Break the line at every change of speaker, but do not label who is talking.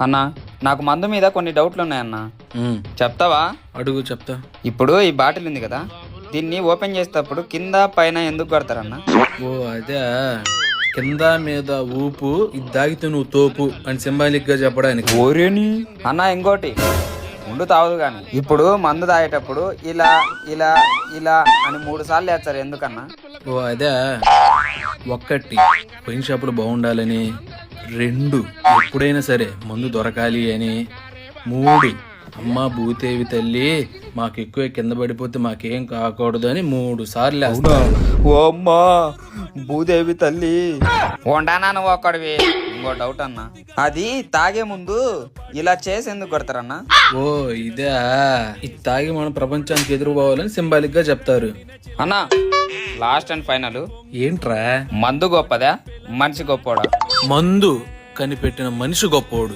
అన్నా నాకు మందు మీద కొన్ని డౌట్లు ఉన్నాయన్నా, చెప్తావా?
అడుగు చెప్తా.
ఇప్పుడు ఈ బాటిల్ ఉంది కదా, దీన్ని ఓపెన్ చేసేటప్పుడు కింద పైన ఎందుకు కొడతారన్నా?
ఓ అదే, కింద మీద ఊపు, ఇది దాగితే నువ్వు తోపు అని సింబాలిక్ గా చెప్పడానికి.
ఓరేని అన్నా, ఇంకోటి ముందు తాగదు కానీ ఇప్పుడు మందు తాగేటప్పుడు ఇలా ఇలా ఇలా అని 3 సార్లు వేస్తారు ఎందుకన్నా?
ఓ అదే, 1 వైన్ షాపులు బాగుండాలని, 2 ఎప్పుడైనా సరే మందు దొరకాలి అని, 3 అమ్మా భూదేవి తల్లి మాకు ఎక్కువ కింద పడిపోతే మాకేం కాకూడదు అని 3 సార్లు వేస్తారు.
ఓ అమ్మా భూదేవి తల్లి వండానా నువ్వు ఒక్కడివి. ఇంకో డౌట్ అన్నా, అది తాగే ముందు ఇలా చేసి ఎందుకు కొడతారన్నా?
ఓ ఇదే, ఇది తాగి మనం ప్రపంచానికి ఎదురుపోవాలని సింబాలిక్ గా చెప్తారు.
అన్నా లాస్ట్ అండ్ ఫైనల్,
ఏంట్రా?
మందు గొప్పదా మనిషి గొప్పోడా?
మందు కనిపెట్టిన మనిషి గొప్పోడు.